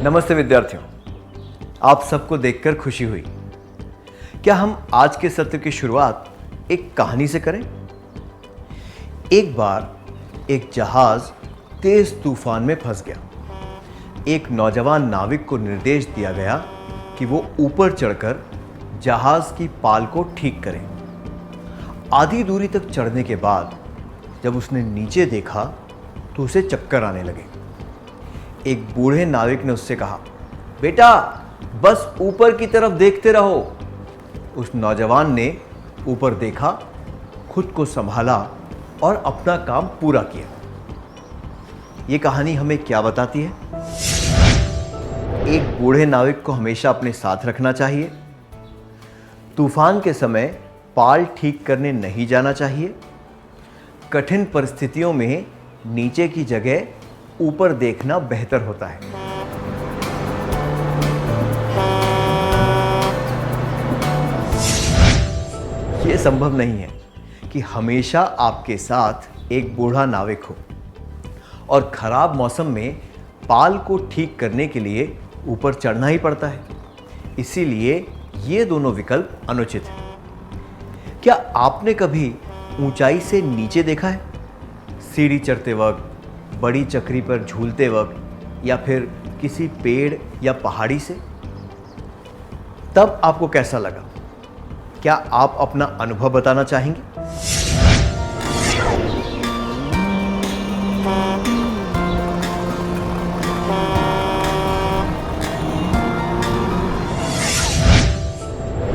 नमस्ते विद्यार्थियों, आप सबको देखकर खुशी हुई। क्या हम आज के सत्र की शुरुआत एक कहानी से करें? एक बार एक जहाज तेज तूफान में फंस गया। एक नौजवान नाविक को निर्देश दिया गया कि वो ऊपर चढ़कर जहाज की पाल को ठीक करे। आधी दूरी तक चढ़ने के बाद जब उसने नीचे देखा तो उसे चक्कर आने लगे। एक बूढ़े नाविक ने उससे कहा, बेटा बस ऊपर की तरफ देखते रहो। उस नौजवान ने ऊपर देखा, खुद को संभाला और अपना काम पूरा किया। ये कहानी हमें क्या बताती है? एक बूढ़े नाविक को हमेशा अपने साथ रखना चाहिए। तूफान के समय पाल ठीक करने नहीं जाना चाहिए। कठिन परिस्थितियों में नीचे की जगह ऊपर देखना बेहतर होता है। यह संभव नहीं है कि हमेशा आपके साथ एक बूढ़ा नाविक हो और खराब मौसम में पाल को ठीक करने के लिए ऊपर चढ़ना ही पड़ता है। इसीलिए ये दोनों विकल्प अनुचित हैं। क्या आपने कभी ऊंचाई से नीचे देखा है? सीढ़ी चढ़ते वक्त, बड़ी चक्री पर झूलते वक्त या फिर किसी पेड़ या पहाड़ी से? तब आपको कैसा लगा? क्या आप अपना अनुभव बताना चाहेंगे?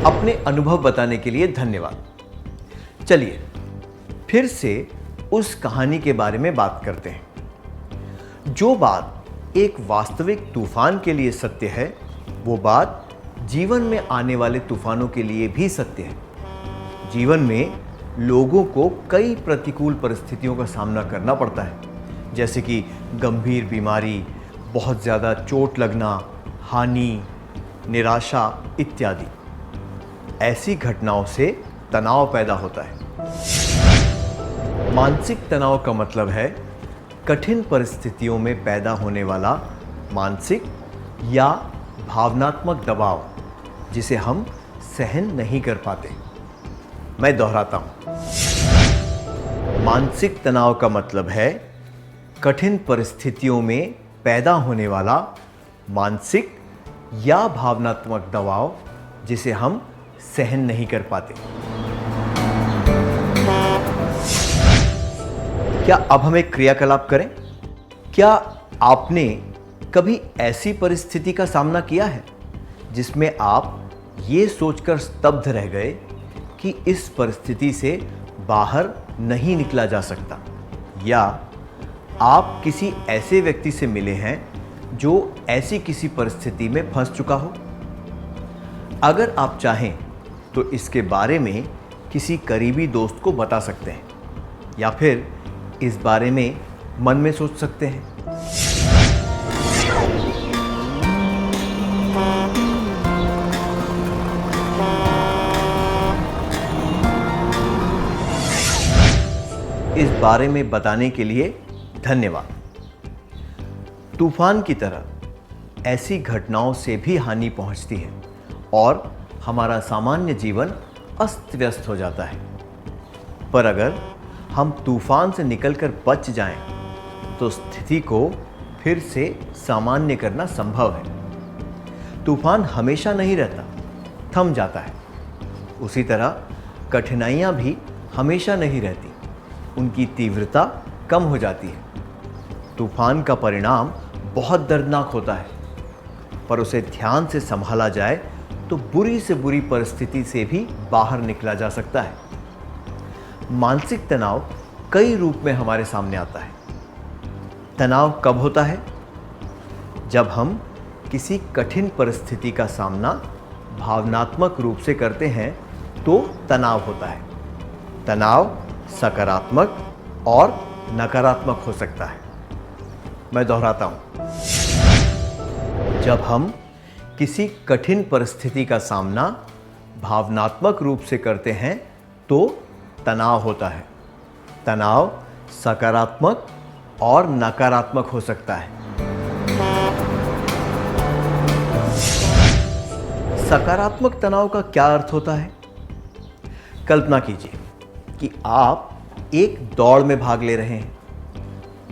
अपने अनुभव बताने के लिए धन्यवाद। चलिए फिर से उस कहानी के बारे में बात करते हैं। जो बात एक वास्तविक तूफान के लिए सत्य है, वो बात जीवन में आने वाले तूफानों के लिए भी सत्य है। जीवन में लोगों को कई प्रतिकूल परिस्थितियों का सामना करना पड़ता है, जैसे कि गंभीर बीमारी, बहुत ज़्यादा चोट लगना, हानि, निराशा इत्यादि। ऐसी घटनाओं से तनाव पैदा होता है। मानसिक तनाव का मतलब है कठिन परिस्थितियों में पैदा होने वाला मानसिक या भावनात्मक दबाव, जिसे हम सहन नहीं कर पाते। मैं दोहराता हूं, मानसिक तनाव का मतलब है कठिन परिस्थितियों में पैदा होने वाला मानसिक या भावनात्मक दबाव, जिसे हम सहन नहीं कर पाते। क्या अब हम एक क्रियाकलाप करें? क्या आपने कभी ऐसी परिस्थिति का सामना किया है जिसमें आप ये सोचकर स्तब्ध रह गए कि इस परिस्थिति से बाहर नहीं निकला जा सकता, या आप किसी ऐसे व्यक्ति से मिले हैं जो ऐसी किसी परिस्थिति में फंस चुका हो? अगर आप चाहें तो इसके बारे में किसी करीबी दोस्त को बता सकते हैं, या फिर इस बारे में मन में सोच सकते हैं। इस बारे में बताने के लिए धन्यवाद। तूफान की तरह ऐसी घटनाओं से भी हानि पहुंचती है और हमारा सामान्य जीवन अस्त व्यस्त हो जाता है। पर अगर हम तूफान से निकलकर बच जाएं, तो स्थिति को फिर से सामान्य करना संभव है। तूफान हमेशा नहीं रहता, थम जाता है। उसी तरह कठिनाइयां भी हमेशा नहीं रहती, उनकी तीव्रता कम हो जाती है। तूफान का परिणाम बहुत दर्दनाक होता है, पर उसे ध्यान से संभाला जाए तो बुरी से बुरी परिस्थिति से भी बाहर निकला जा सकता है। मानसिक तनाव कई रूप में हमारे सामने आता है। तनाव कब होता है? जब हम किसी कठिन परिस्थिति का सामना भावनात्मक रूप से करते हैं तो तनाव होता है। तनाव सकारात्मक और नकारात्मक हो सकता है। मैं दोहराता हूं, जब हम किसी कठिन परिस्थिति का सामना भावनात्मक रूप से करते हैं तो तनाव होता है। तनाव सकारात्मक और नकारात्मक हो सकता है। सकारात्मक तनाव का क्या अर्थ होता है? कल्पना कीजिए कि आप एक दौड़ में भाग ले रहे हैं।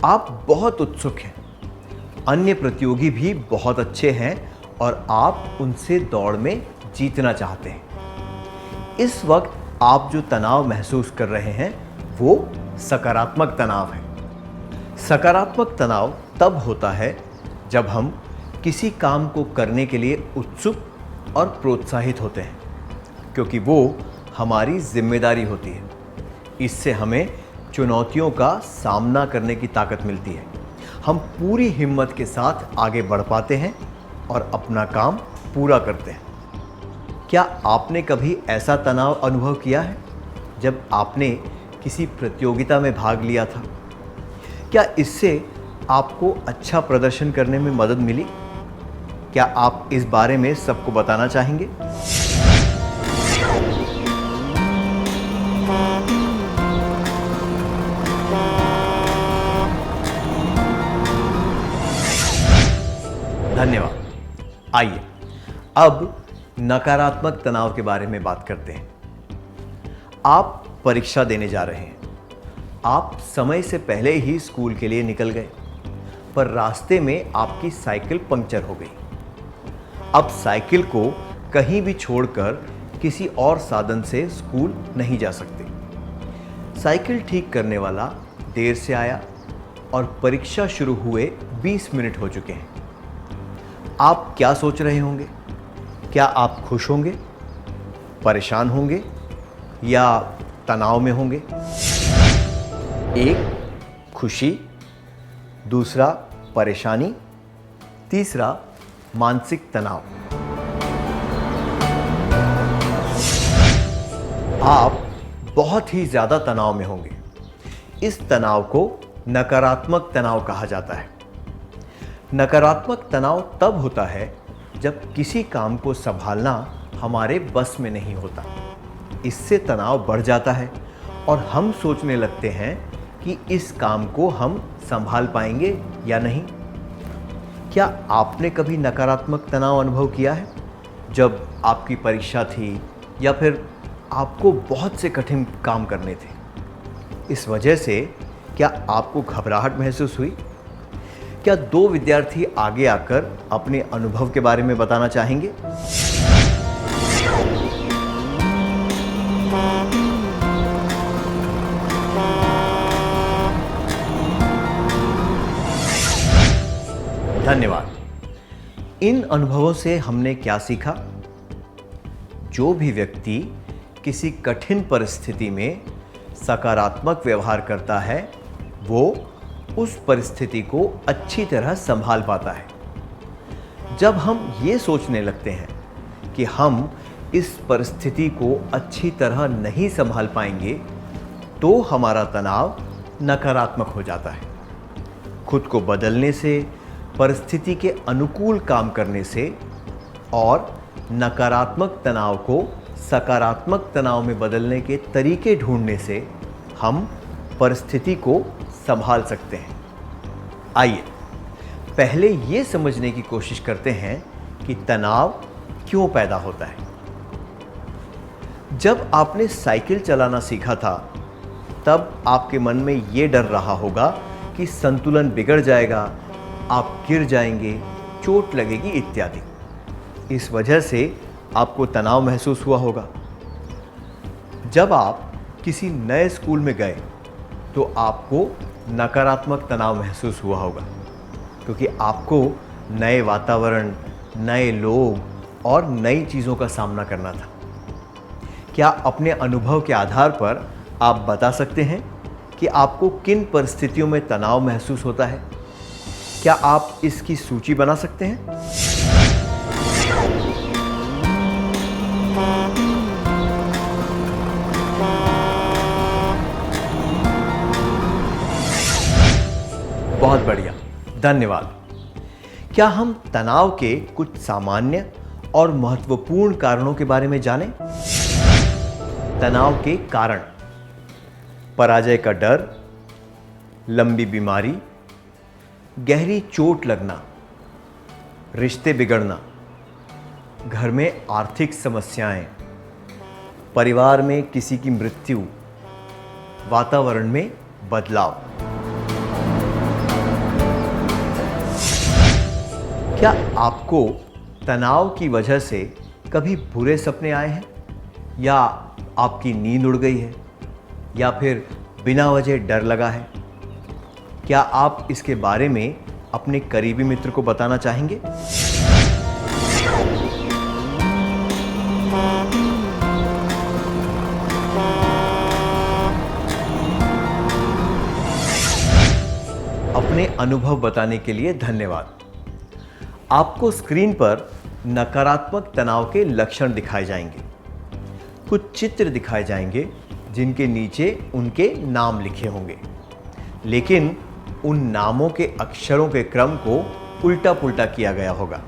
आप बहुत उत्सुक हैं, अन्य प्रतियोगी भी बहुत अच्छे हैं और आप उनसे दौड़ में जीतना चाहते हैं। इस वक्त आप जो तनाव महसूस कर रहे हैं वो सकारात्मक तनाव है। सकारात्मक तनाव तब होता है जब हम किसी काम को करने के लिए उत्सुक और प्रोत्साहित होते हैं, क्योंकि वो हमारी जिम्मेदारी होती है। इससे हमें चुनौतियों का सामना करने की ताकत मिलती है। हम पूरी हिम्मत के साथ आगे बढ़ पाते हैं और अपना काम पूरा करते हैं। क्या आपने कभी ऐसा तनाव अनुभव किया है जब आपने किसी प्रतियोगिता में भाग लिया था? क्या इससे आपको अच्छा प्रदर्शन करने में मदद मिली? क्या आप इस बारे में सबको बताना चाहेंगे? धन्यवाद। आइए अब नकारात्मक तनाव के बारे में बात करते हैं। आप परीक्षा देने जा रहे हैं। आप समय से पहले ही स्कूल के लिए निकल गए, पर रास्ते में आपकी साइकिल पंक्चर हो गई। अब साइकिल को कहीं भी छोड़कर किसी और साधन से स्कूल नहीं जा सकते। साइकिल ठीक करने वाला देर से आया और परीक्षा शुरू हुए 20 मिनट हो चुके हैं। आप क्या सोच रहे होंगे? क्या आप खुश होंगे, परेशान होंगे या तनाव में होंगे? एक, खुशी, दूसरा परेशानी, तीसरा मानसिक तनाव। आप बहुत ही ज्यादा तनाव में होंगे। इस तनाव को नकारात्मक तनाव कहा जाता है। नकारात्मक तनाव तब होता है जब किसी काम को संभालना हमारे बस में नहीं होता। इससे तनाव बढ़ जाता है और हम सोचने लगते हैं कि इस काम को हम संभाल पाएंगे या नहीं। क्या आपने कभी नकारात्मक तनाव अनुभव किया है जब आपकी परीक्षा थी या फिर आपको बहुत से कठिन काम करने थे? इस वजह से क्या आपको घबराहट महसूस हुई? क्या दो विद्यार्थी आगे आकर अपने अनुभव के बारे में बताना चाहेंगे? धन्यवाद। इन अनुभवों से हमने क्या सीखा? जो भी व्यक्ति किसी कठिन परिस्थिति में सकारात्मक व्यवहार करता है वो उस परिस्थिति को अच्छी तरह संभाल पाता है। जब हम ये सोचने लगते हैं कि हम इस परिस्थिति को अच्छी तरह नहीं संभाल पाएंगे तो हमारा तनाव नकारात्मक हो जाता है। खुद को बदलने से, परिस्थिति के अनुकूल काम करने से और नकारात्मक तनाव को सकारात्मक तनाव में बदलने के तरीके ढूंढने से हम परिस्थिति को संभाल सकते हैं। आइए पहले ये समझने की कोशिश करते हैं कि तनाव क्यों पैदा होता है। जब आपने साइकिल चलाना सीखा था तब आपके मन में ये डर रहा होगा कि संतुलन बिगड़ जाएगा, आप गिर जाएंगे, चोट लगेगी इत्यादि। इस वजह से आपको तनाव महसूस हुआ होगा। जब आप किसी नए स्कूल में गए तो आपको नकारात्मक तनाव महसूस हुआ होगा, क्योंकि आपको नए वातावरण, नए लोग और नई चीज़ों का सामना करना था। क्या अपने अनुभव के आधार पर आप बता सकते हैं कि आपको किन परिस्थितियों में तनाव महसूस होता है? क्या आप इसकी सूची बना सकते हैं? बहुत बढ़िया, धन्यवाद। क्या हम तनाव के कुछ सामान्य और महत्वपूर्ण कारणों के बारे में जानें? तनाव के कारण। पराजय का डर, लंबी बीमारी, गहरी चोट लगना, रिश्ते बिगड़ना, घर में आर्थिक समस्याएं, परिवार में किसी की मृत्यु, वातावरण में बदलाव। क्या आपको तनाव की वजह से कभी बुरे सपने आए हैं, या आपकी नींद उड़ गई है, या फिर बिना वजह डर लगा है? क्या आप इसके बारे में अपने करीबी मित्र को बताना चाहेंगे? अपने अनुभव बताने के लिए धन्यवाद। आपको स्क्रीन पर नकारात्मक तनाव के लक्षण दिखाए जाएंगे। कुछ चित्र दिखाए जाएंगे जिनके नीचे उनके नाम लिखे होंगे, लेकिन उन नामों के अक्षरों के क्रम को उल्टा पुल्टा किया गया होगा।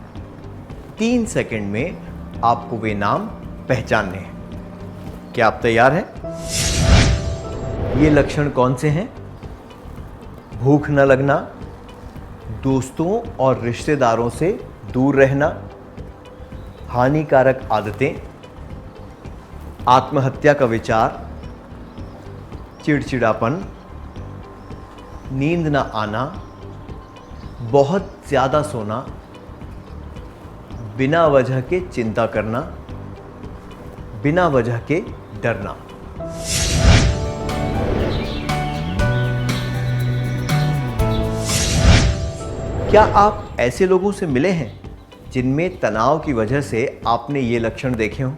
3 सेकंड में आपको वे नाम पहचानने हैं। क्या आप तैयार हैं? ये लक्षण कौन से हैं? भूख न लगना, दोस्तों और रिश्तेदारों से दूर रहना, हानिकारक आदतें, आत्महत्या का विचार, चिड़चिड़ापन, नींद न आना, बहुत ज़्यादा सोना, बिना वजह के चिंता करना, बिना वजह के डरना। क्या आप ऐसे लोगों से मिले हैं जिनमें तनाव की वजह से आपने ये लक्षण देखे हों?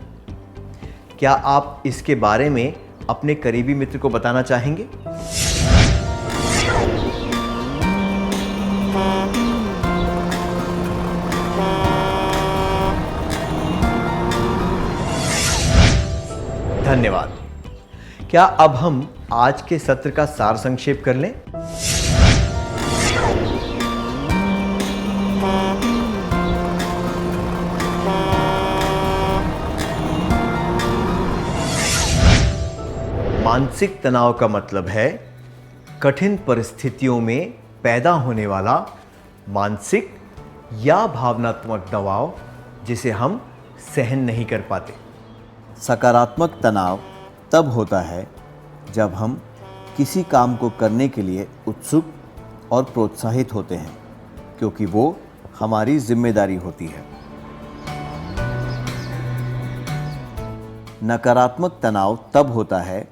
क्या आप इसके बारे में अपने करीबी मित्र को बताना चाहेंगे? धन्यवाद। क्या अब हम आज के सत्र का सार संक्षेप कर लें? मानसिक तनाव का मतलब है कठिन परिस्थितियों में पैदा होने वाला मानसिक या भावनात्मक दबाव जिसे हम सहन नहीं कर पाते। सकारात्मक तनाव तब होता है जब हम किसी काम को करने के लिए उत्सुक और प्रोत्साहित होते हैं, क्योंकि वो हमारी जिम्मेदारी होती है। नकारात्मक तनाव तब होता है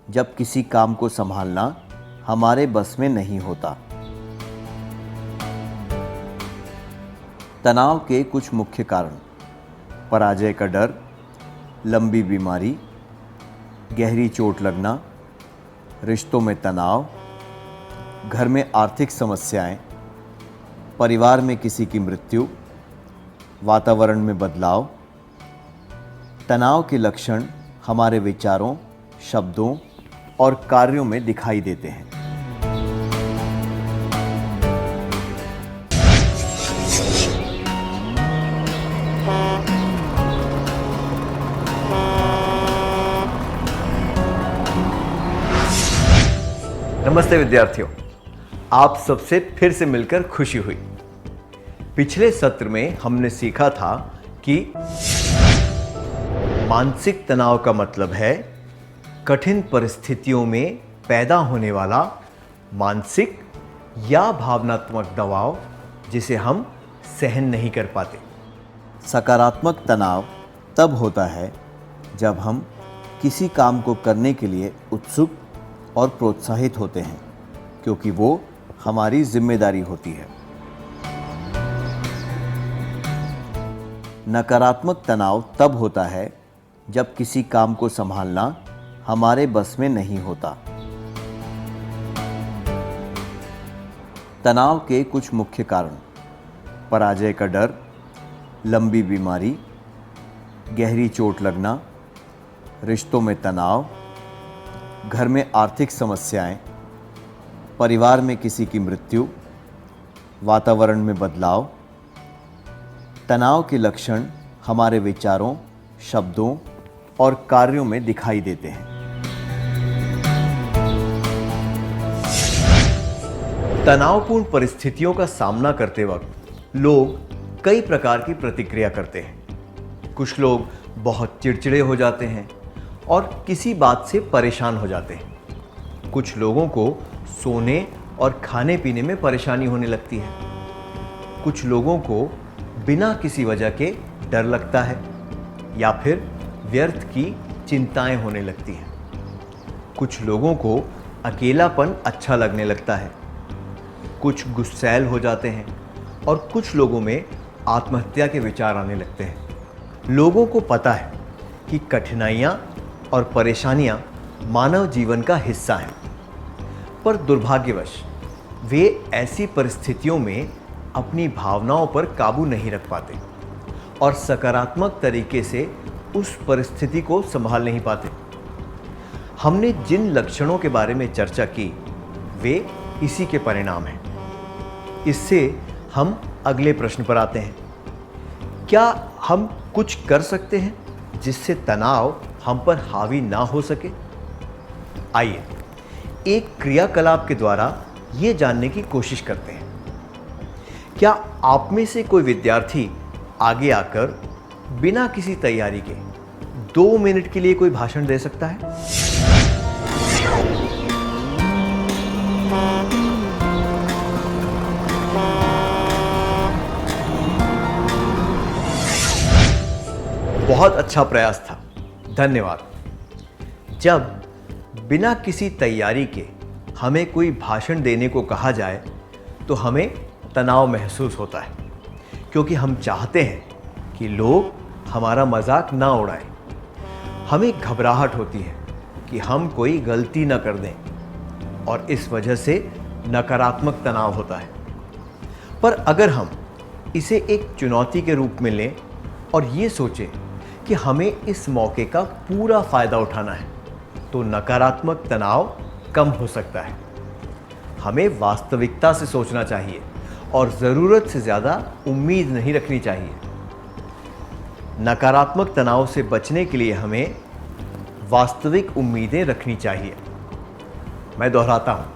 जब किसी काम को संभालना हमारे बस में नहीं होता। तनाव के कुछ मुख्य कारण: पराजय का डर, लंबी बीमारी, गहरी चोट लगना, रिश्तों में तनाव, घर में आर्थिक समस्याएं, परिवार में किसी की मृत्यु, वातावरण में बदलाव। तनाव के लक्षण हमारे विचारों, शब्दों और कार्यों में दिखाई देते हैं। नमस्ते विद्यार्थियों, आप सबसे फिर से मिलकर खुशी हुई। पिछले सत्र में हमने सीखा था कि मानसिक तनाव का मतलब है कठिन परिस्थितियों में पैदा होने वाला मानसिक या भावनात्मक दबाव जिसे हम सहन नहीं कर पाते। सकारात्मक तनाव तब होता है जब हम किसी काम को करने के लिए उत्सुक और प्रोत्साहित होते हैं, क्योंकि वो हमारी जिम्मेदारी होती है। नकारात्मक तनाव तब होता है जब किसी काम को संभालना हमारे बस में नहीं होता। तनाव के कुछ मुख्य कारण: पराजय का डर, लंबी बीमारी, गहरी चोट लगना, रिश्तों में तनाव, घर में आर्थिक समस्याएं, परिवार में किसी की मृत्यु, वातावरण में बदलाव। तनाव के लक्षण हमारे विचारों, शब्दों और कार्यों में दिखाई देते हैं। तनावपूर्ण परिस्थितियों का सामना करते वक्त लोग कई प्रकार की प्रतिक्रिया करते हैं। कुछ लोग बहुत चिड़चिड़े हो जाते हैं और किसी बात से परेशान हो जाते हैं। कुछ लोगों को सोने और खाने पीने में परेशानी होने लगती है। कुछ लोगों को बिना किसी वजह के डर लगता है या फिर व्यर्थ की चिंताएं होने लगती हैं। कुछ लोगों को अकेलापन अच्छा लगने लगता है। कुछ गुस्सैल हो जाते हैं और कुछ लोगों में आत्महत्या के विचार आने लगते हैं। लोगों को पता है कि कठिनाइयाँ और परेशानियाँ मानव जीवन का हिस्सा हैं, पर दुर्भाग्यवश वे ऐसी परिस्थितियों में अपनी भावनाओं पर काबू नहीं रख पाते और सकारात्मक तरीके से उस परिस्थिति को संभाल नहीं पाते। हमने जिन लक्षणों के बारे में चर्चा की वे इसी के परिणाम हैं। इससे हम अगले प्रश्न पर आते हैं। क्या हम कुछ कर सकते हैं जिससे तनाव हम पर हावी ना हो सके? आइए एक क्रियाकलाप के द्वारा ये जानने की कोशिश करते हैं। क्या आप में से कोई विद्यार्थी आगे आकर बिना किसी तैयारी के 2 मिनट के लिए कोई भाषण दे सकता है? बहुत अच्छा प्रयास था, धन्यवाद। जब बिना किसी तैयारी के हमें कोई भाषण देने को कहा जाए तो हमें तनाव महसूस होता है, क्योंकि हम चाहते हैं कि लोग हमारा मजाक ना उड़ाएं। हमें घबराहट होती है कि हम कोई गलती ना कर दें और इस वजह से नकारात्मक तनाव होता है। पर अगर हम इसे एक चुनौती के रूप में लें और ये सोचें कि हमें इस मौके का पूरा फायदा उठाना है, तो नकारात्मक तनाव कम हो सकता है। हमें वास्तविकता से सोचना चाहिए और ज़रूरत से ज़्यादा उम्मीद नहीं रखनी चाहिए। नकारात्मक तनाव से बचने के लिए हमें वास्तविक उम्मीदें रखनी चाहिए। मैं दोहराता हूँ,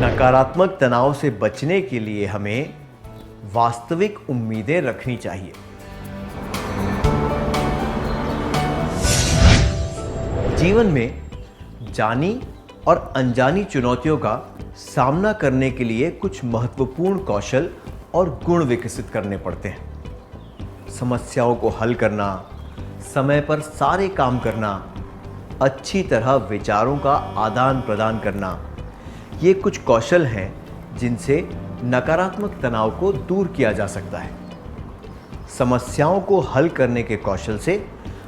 नकारात्मक तनाव से बचने के लिए हमें वास्तविक उम्मीदें रखनी चाहिए। जीवन में जानी और अनजानी चुनौतियों का सामना करने के लिए कुछ महत्वपूर्ण कौशल और गुण विकसित करने पड़ते हैं। समस्याओं को हल करना, समय पर सारे काम करना, अच्छी तरह विचारों का आदान प्रदान करना, ये कुछ कौशल हैं जिनसे नकारात्मक तनाव को दूर किया जा सकता है। समस्याओं को हल करने के कौशल से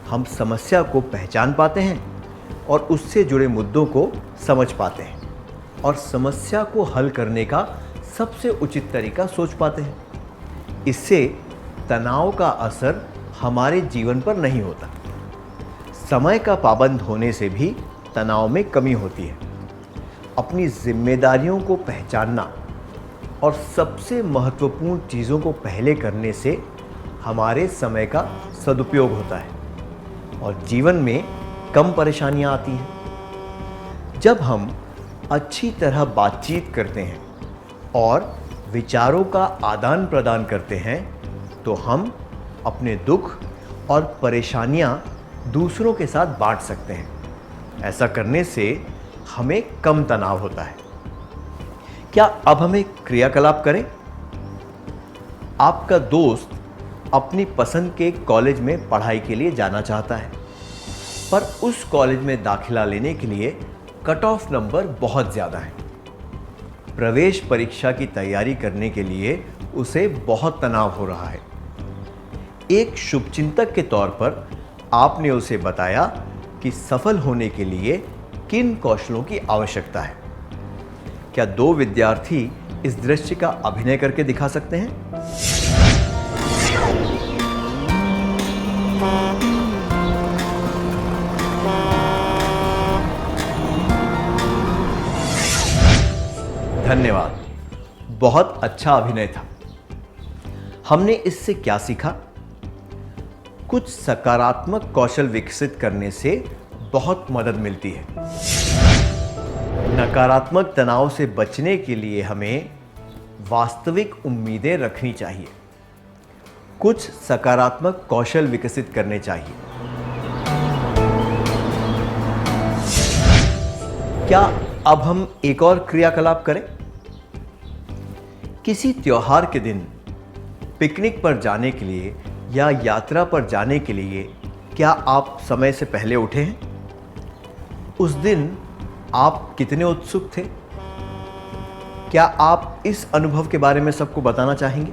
हम समस्या को पहचान पाते हैं और उससे जुड़े मुद्दों को समझ पाते हैं और समस्या को हल करने का सबसे उचित तरीका सोच पाते हैं। इससे तनाव का असर हमारे जीवन पर नहीं होता। समय का पाबंद होने से भी तनाव में कमी होती है। अपनी जिम्मेदारियों को पहचानना और सबसे महत्वपूर्ण चीज़ों को पहले करने से हमारे समय का सदुपयोग होता है और जीवन में कम परेशानियां आती हैं। जब हम अच्छी तरह बातचीत करते हैं और विचारों का आदान प्रदान करते हैं तो हम अपने दुख और परेशानियां दूसरों के साथ बांट सकते हैं। ऐसा करने से हमें कम तनाव होता है। क्या अब हम एक क्रियाकलाप करें? आपका दोस्त अपनी पसंद के कॉलेज में पढ़ाई के लिए जाना चाहता है, पर उस कॉलेज में दाखिला लेने के लिए कट ऑफ नंबर बहुत ज़्यादा है। प्रवेश परीक्षा की तैयारी करने के लिए उसे बहुत तनाव हो रहा है। एक शुभचिंतक के तौर पर आपने उसे बताया कि सफल होने के लिए किन कौशलों की आवश्यकता है। क्या 2 विद्यार्थी इस दृश्य का अभिनय करके दिखा सकते हैं? धन्यवाद, बहुत अच्छा अभिनय था। हमने इससे क्या सीखा? कुछ सकारात्मक कौशल विकसित करने से बहुत मदद मिलती है। नकारात्मक तनाव से बचने के लिए हमें वास्तविक उम्मीदें रखनी चाहिए। कुछ सकारात्मक कौशल विकसित करने चाहिए। क्या अब हम एक और क्रियाकलाप करें? किसी त्योहार के दिन पिकनिक पर जाने के लिए या यात्रा पर जाने के लिए क्या आप समय से पहले उठे हैं? उस दिन आप कितने उत्सुक थे? क्या आप इस अनुभव के बारे में सबको बताना चाहेंगे?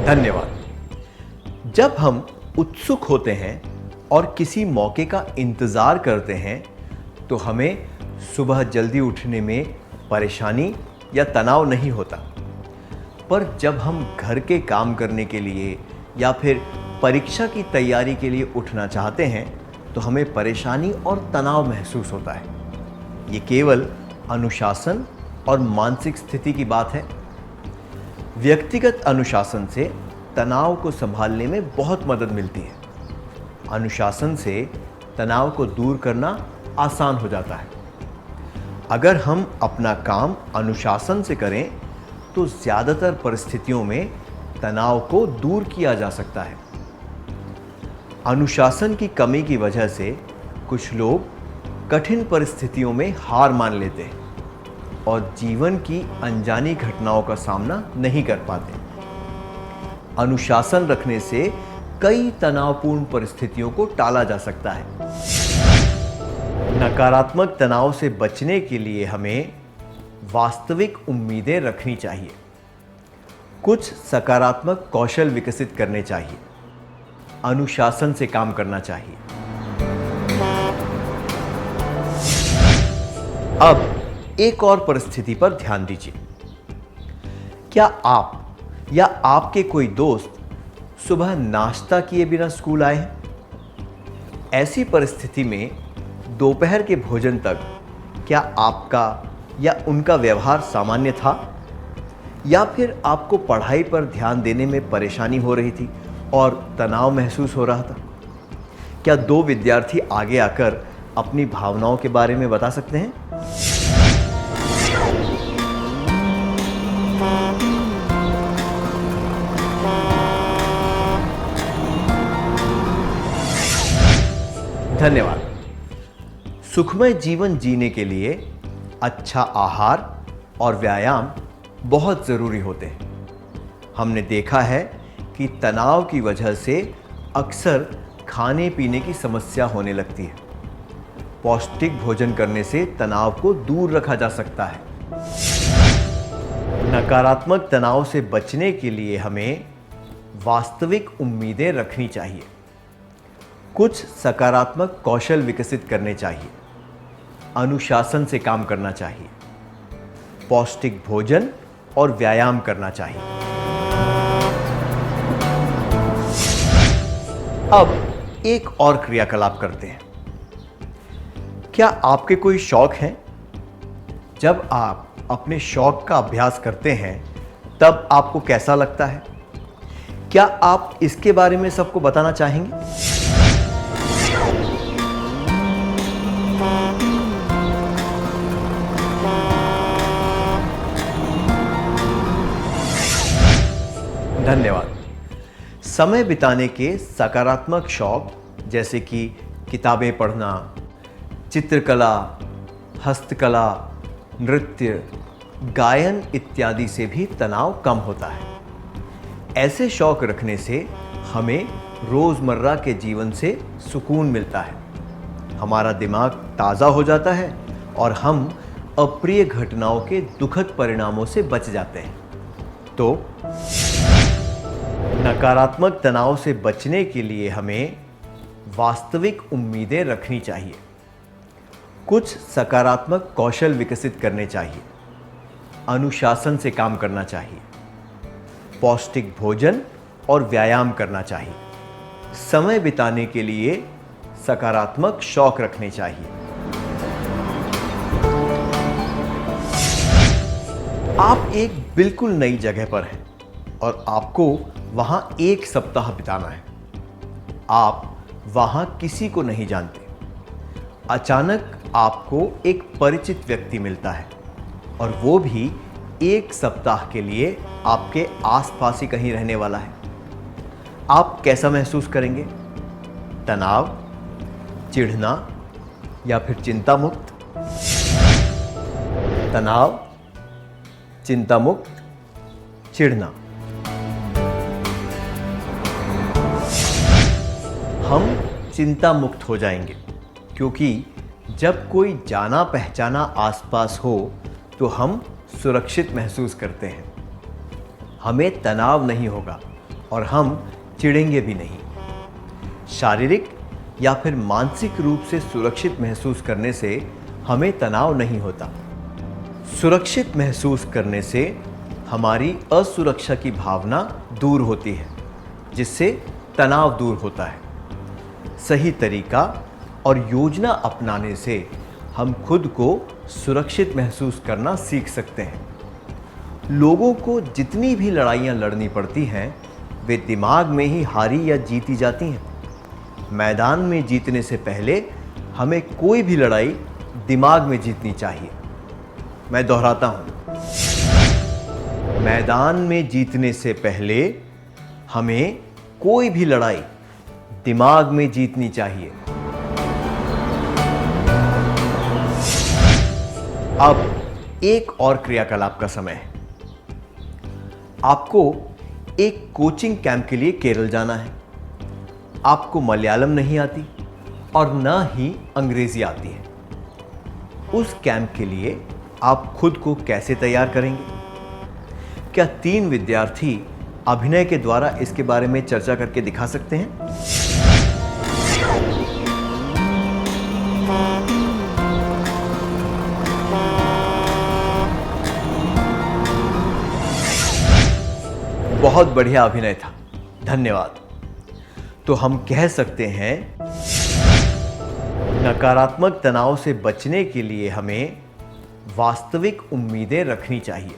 धन्यवाद। जब हम उत्सुक होते हैं और किसी मौके का इंतजार करते हैं तो हमें सुबह जल्दी उठने में परेशानी या तनाव नहीं होता। पर जब हम घर के काम करने के लिए या फिर परीक्षा की तैयारी के लिए उठना चाहते हैं तो हमें परेशानी और तनाव महसूस होता है। ये केवल अनुशासन और मानसिक स्थिति की बात है। व्यक्तिगत अनुशासन से तनाव को संभालने में बहुत मदद मिलती है। अनुशासन से तनाव को दूर करना आसान हो जाता है। अगर हम अपना काम अनुशासन से करें तो ज़्यादातर परिस्थितियों में तनाव को दूर किया जा सकता है। अनुशासन की कमी की वजह से कुछ लोग कठिन परिस्थितियों में हार मान लेते हैं और जीवन की अनजानी घटनाओं का सामना नहीं कर पाते। अनुशासन रखने से कई तनावपूर्ण परिस्थितियों को टाला जा सकता है। नकारात्मक तनाव से बचने के लिए हमें वास्तविक उम्मीदें रखनी चाहिए। कुछ सकारात्मक कौशल विकसित करने चाहिए। अनुशासन से काम करना चाहिए। अब एक और परिस्थिति पर ध्यान दीजिए। क्या आप या आपके कोई दोस्त सुबह नाश्ता किए बिना स्कूल आए हैं? ऐसी परिस्थिति में दोपहर के भोजन तक क्या आपका या उनका व्यवहार सामान्य था या फिर आपको पढ़ाई पर ध्यान देने में परेशानी हो रही थी और तनाव महसूस हो रहा था? क्या दो विद्यार्थी आगे आकर अपनी भावनाओं के बारे में बता सकते हैं? धन्यवाद। सुखमय जीवन जीने के लिए अच्छा आहार और व्यायाम बहुत ज़रूरी होते हैं। हमने देखा है कि तनाव की वजह से अक्सर खाने पीने की समस्या होने लगती है। पौष्टिक भोजन करने से तनाव को दूर रखा जा सकता है। नकारात्मक तनाव से बचने के लिए हमें वास्तविक उम्मीदें रखनी चाहिए। कुछ सकारात्मक कौशल विकसित करने चाहिए। अनुशासन से काम करना चाहिए। पौष्टिक भोजन और व्यायाम करना चाहिए। अब एक और क्रियाकलाप करते हैं। क्या आपके कोई शौक हैं? जब आप अपने शौक का अभ्यास करते हैं तब आपको कैसा लगता है? क्या आप इसके बारे में सबको बताना चाहेंगे? धन्यवाद। समय बिताने के सकारात्मक शौक जैसे कि किताबें पढ़ना, चित्रकला, हस्तकला, नृत्य, गायन इत्यादि से भी तनाव कम होता है। ऐसे शौक रखने से हमें रोज़मर्रा के जीवन से सुकून मिलता है। हमारा दिमाग ताज़ा हो जाता है और हम अप्रिय घटनाओं के दुखद परिणामों से बच जाते हैं। तो नकारात्मक तनाव से बचने के लिए हमें वास्तविक उम्मीदें रखनी चाहिए। कुछ सकारात्मक कौशल विकसित करने चाहिए। अनुशासन से काम करना चाहिए। पौष्टिक भोजन और व्यायाम करना चाहिए। समय बिताने के लिए सकारात्मक शौक रखने चाहिए। आप एक बिल्कुल नई जगह पर हैं और आपको वहां 1 सप्ताह बिताना है। आप वहां किसी को नहीं जानते। अचानक आपको एक परिचित व्यक्ति मिलता है और वो भी 1 सप्ताह के लिए आपके आसपास ही कहीं रहने वाला है। आप कैसा महसूस करेंगे? तनाव, चिढ़ना या फिर चिंता मुक्त? तनाव, चिंता मुक्त, चिढ़ना। हम चिंता मुक्त हो जाएंगे क्योंकि जब कोई जाना पहचाना आसपास हो तो हम सुरक्षित महसूस करते हैं। हमें तनाव नहीं होगा और हम चिढ़ेंगे भी नहीं। शारीरिक या फिर मानसिक रूप से सुरक्षित महसूस करने से हमें तनाव नहीं होता। सुरक्षित महसूस करने से हमारी असुरक्षा की भावना दूर होती है, जिससे तनाव दूर होता है। सही तरीका और योजना अपनाने से हम खुद को सुरक्षित महसूस करना सीख सकते हैं। लोगों को जितनी भी लड़ाइयाँ लड़नी पड़ती हैं, वे दिमाग में ही हारी या जीती जाती हैं। मैदान में जीतने से पहले हमें कोई भी लड़ाई दिमाग में जीतनी चाहिए। मैं दोहराता हूं, मैदान में जीतने से पहले हमें कोई भी लड़ाई दिमाग में जीतनी चाहिए। अब एक और क्रियाकलाप का समय है। आपको एक कोचिंग कैंप के लिए केरल जाना है। आपको मलयालम नहीं आती और न ही अंग्रेजी आती है। उस कैंप के लिए आप खुद को कैसे तैयार करेंगे? क्या 3 विद्यार्थी अभिनय के द्वारा इसके बारे में चर्चा करके दिखा सकते हैं? बहुत बढ़िया अभिनय था, धन्यवाद। तो हम कह सकते हैं, नकारात्मक तनाव से बचने के लिए हमें वास्तविक उम्मीदें रखनी चाहिए।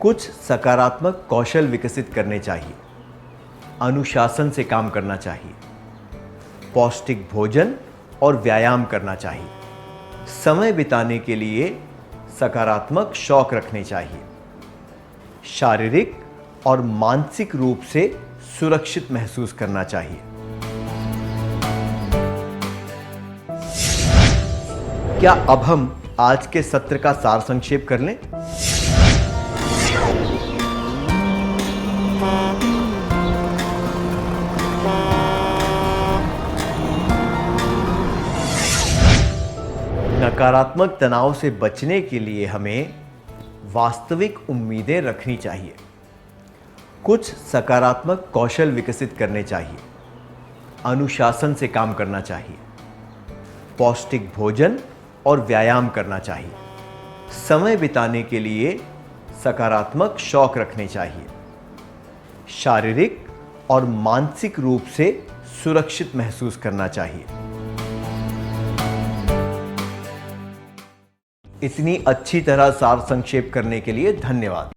कुछ सकारात्मक कौशल विकसित करने चाहिए। अनुशासन से काम करना चाहिए। पौष्टिक भोजन और व्यायाम करना चाहिए। समय बिताने के लिए सकारात्मक शौक रखने चाहिए। शारीरिक और मानसिक रूप से सुरक्षित महसूस करना चाहिए। क्या अब हम आज के सत्र का सार संक्षेप कर लें? नकारात्मक तनाव से बचने के लिए हमें वास्तविक उम्मीदें रखनी चाहिए। कुछ सकारात्मक कौशल विकसित करने चाहिए। अनुशासन से काम करना चाहिए। पौष्टिक भोजन और व्यायाम करना चाहिए। समय बिताने के लिए सकारात्मक शौक रखने चाहिए। शारीरिक और मानसिक रूप से सुरक्षित महसूस करना चाहिए। इतनी अच्छी तरह सार संक्षेप करने के लिए धन्यवाद।